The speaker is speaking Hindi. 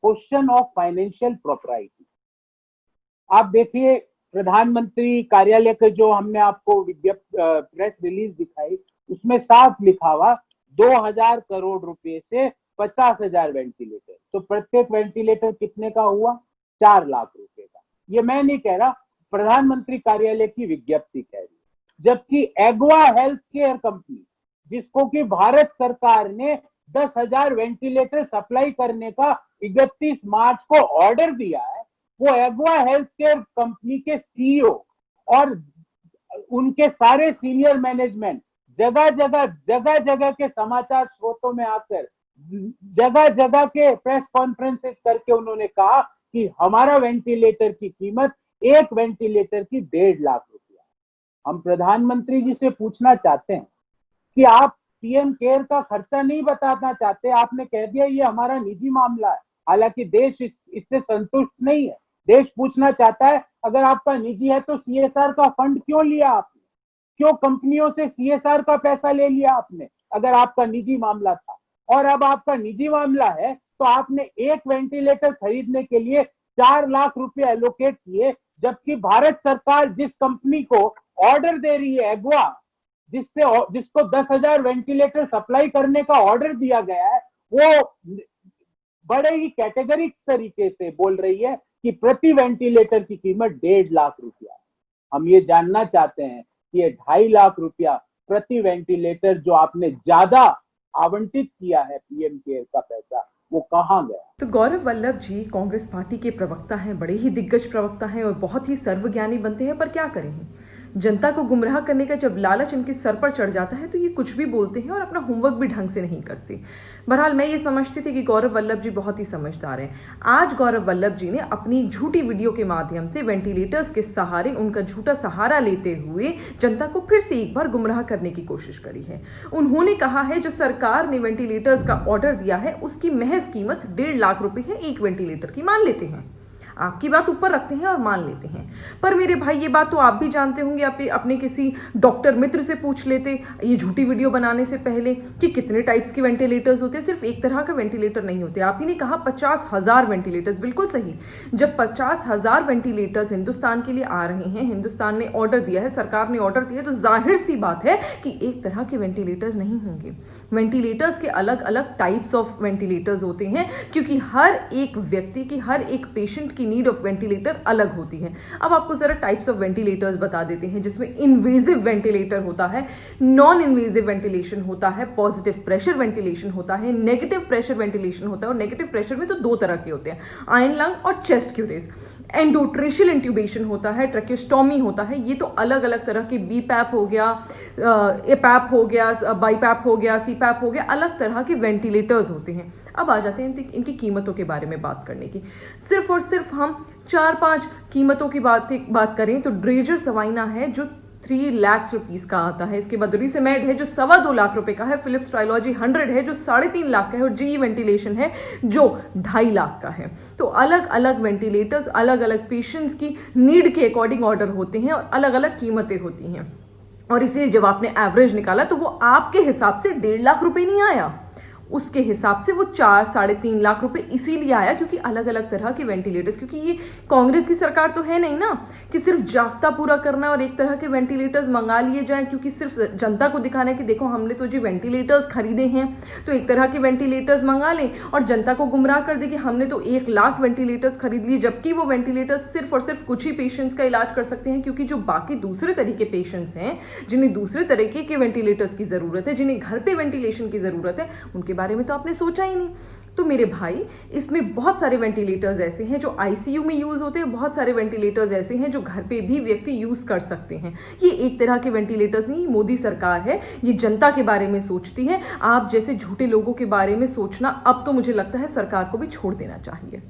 Question of financial propriety. आप देखिए प्रधानमंत्री कार्यालय के जो हमने आपको प्रेस रिलीज दिखाई, उसमें साफ लिखा हुआ 2000 करोड़ रुपए से 50,000 वेंटिलेटर। तो प्रत्येक वेंटिलेटर कितने का हुआ? 4 लाख रुपए का। ये मैं नहीं कह रहा, प्रधानमंत्री कार्यालय की विज्ञप्ति कह रही है। जबकि एग्वा हेल्थ केयर कंपनी, जिसको कि भारत सरकार ने 10,000 वेंटिलेटर सप्लाई करने का 31 मार्च को ऑर्डर दिया है, वो एग्वा हेल्थ केयर कंपनी के सीईओ और उनके सारे सीनियर मैनेजमेंट जगह जगह के समाचार स्रोतों में आकर जगह जगह के प्रेस कॉन्फ्रेंसेस करके उन्होंने कहा कि हमारा वेंटिलेटर की कीमत एक वेंटिलेटर की 1.5 लाख रुपया। हम प्रधानमंत्री जी से पूछना चाहते हैं कि आप पीएम केयर का खर्चा नहीं बताना चाहते, आपने कह दिया ये हमारा निजी मामला है। हालांकि देश इससे संतुष्ट नहीं है। देश पूछना चाहता है अगर आपका निजी है तो सीएसआर का फंड क्यों लिया आपने? क्यों कंपनियों से सीएसआर का पैसा ले लिया आपने अगर आपका निजी मामला था? और अब आपका निजी मामला है तो आपने एक वेंटिलेटर खरीदने के लिए 4 लाख रुपए एलोकेट किए, जबकि भारत सरकार जिस कंपनी को ऑर्डर दे रही है एग्वा, जिसको 10,000 वेंटिलेटर सप्लाई करने का ऑर्डर दिया गया है, वो बड़े ही कैटेगरिक तरीके से बोल रही है कि प्रति वेंटिलेटर की कीमत 1.5 लाख रुपया। हम ये जानना चाहते हैं कि ये 2.5 लाख रुपया प्रति वेंटिलेटर जो आपने ज्यादा आवंटित किया है पीएम केयर का पैसा, वो कहाँ गया? तो गौरव वल्लभ जी कांग्रेस पार्टी के प्रवक्ता हैं, बड़े ही दिग्गज प्रवक्ता हैं और बहुत ही सर्वज्ञानी बनते हैं, पर क्या करें, जनता को गुमराह करने का जब लालच इनके सर पर चढ़ जाता है तो ये कुछ भी बोलते हैं और अपना होमवर्क भी ढंग से नहीं करते। बहरहाल मैं ये समझती थी कि गौरव वल्लभ जी बहुत ही समझदार हैं। आज गौरव वल्लभ जी ने अपनी झूठी वीडियो के माध्यम से वेंटिलेटर्स के सहारे, उनका झूठा सहारा लेते हुए जनता को फिर से एक बार गुमराह करने की कोशिश करी है। उन्होंने कहा है जो सरकार ने वेंटिलेटर्स का ऑर्डर दिया है उसकी महज कीमत 1.5 लाख रुपए है एक वेंटिलेटर की। मान लेते हैं, आपकी बात ऊपर रखते हैं और मान लेते हैं, पर मेरे भाई ये बात तो आप भी जानते होंगे, आप अपने किसी डॉक्टर मित्र से पूछ लेते ये झूठी वीडियो बनाने से पहले कि कितने टाइप्स के वेंटिलेटर्स होते हैं। सिर्फ एक तरह का वेंटिलेटर नहीं होते। आप ही ने कहा 50,000 वेंटिलेटर्स, बिल्कुल सही। जब 50,000 वेंटिलेटर्स हिंदुस्तान के लिए आ रहे हैं, हिंदुस्तान ने ऑर्डर दिया है, सरकार ने ऑर्डर दिया है, तो जाहिर सी बात है कि एक तरह के वेंटिलेटर्स नहीं होंगे। वेंटिलेटर्स के अलग अलग टाइप्स ऑफ वेंटिलेटर्स होते हैं, क्योंकि हर एक व्यक्ति की, हर एक पेशेंट की नीड ऑफ वेंटिलेटर अलग होती है। अब आपको जरा टाइप्स ऑफ वेंटिलेटर्स बता देते हैं, जिसमें इन्वेजिव वेंटिलेटर होता है, नॉन इन्वेजिव वेंटिलेशन होता है, पॉजिटिव प्रेशर वेंटिलेशन होता है, नेगेटिव प्रेशर वेंटिलेशन होता है। और नेगेटिव प्रेशर में तो 2 तरह के होते हैं, आयन लंग और चेस्ट क्यूरेस। एंडोट्रेशियल इंट्यूबेशन होता है, ट्रैकियोस्टोमी होता है। ये तो अलग अलग तरह के बीपैप हो गया, एपैप हो गया, बाईपैप हो गया, सीपैप हो गया, अलग तरह के वेंटिलेटर्स होते हैं। अब आ जाते हैं इनकी कीमतों के बारे में बात करने की। सिर्फ और सिर्फ हम 4-5 कीमतों की बात करें तो ड्रेजर सवाइना है जो 3 लाख रुपीस का आता है। इसके बाद रिसेमेड है जो 2.25 लाख रुपए का है, फिलिप्स ट्रायोलॉजी 100 है जो 3.5 लाख का है, और जीई वेंटिलेशन है जो 2.5 लाख का है। तो अलग अलग वेंटिलेटर्स अलग अलग पेशेंट्स की नीड के अकॉर्डिंग ऑर्डर होते हैं और अलग अलग कीमतें होती हैं। और इसलिए जब आपने एवरेज निकाला तो वो आपके हिसाब से 1.5 लाख रुपए नहीं आया, उसके हिसाब से वो 4-3.5 लाख रुपए इसीलिए आया क्योंकि अलग अलग तरह के वेंटिलेटर्स, क्योंकि ये कांग्रेस की सरकार तो है नहीं ना कि सिर्फ जाफ्ता पूरा करना और एक तरह के वेंटिलेटर्स मंगा लिए जाएं, क्योंकि सिर्फ जनता को दिखाना है कि देखो हमने तो जी वेंटिलेटर्स खरीदे हैं, तो एक तरह के वेंटिलेटर्स मंगा लें और जनता को गुमराह कर दे कि हमने तो 1 लाख वेंटिलेटर्स खरीद लिए, जबकि वो वेंटिलेटर्स सिर्फ और सिर्फ कुछ ही पेशेंट्स का इलाज कर सकते हैं। क्योंकि जो बाकी दूसरे तरह के पेशेंट्स हैं, जिन्हें दूसरे तरीके के वेंटिलेटर्स की जरूरत है, जिन्हें घर पे वेंटिलेशन की जरूरत है, उनके बारे में तो आपने सोचा ही नहीं। तो मेरे भाई, इसमें बहुत सारे वेंटिलेटर्स ऐसे हैं जो आईसीयू में यूज होते हैं, बहुत सारे वेंटिलेटर्स ऐसे हैं जो घर पे भी व्यक्ति यूज कर सकते हैं। ये एक तरह के वेंटिलेटर्स नहीं, मोदी सरकार है, ये जनता के बारे में सोचती है। आप जैसे झूठे लोगों के बारे में सोचना अब तो मुझे लगता है सरकार को भी छोड़ देना चाहिए।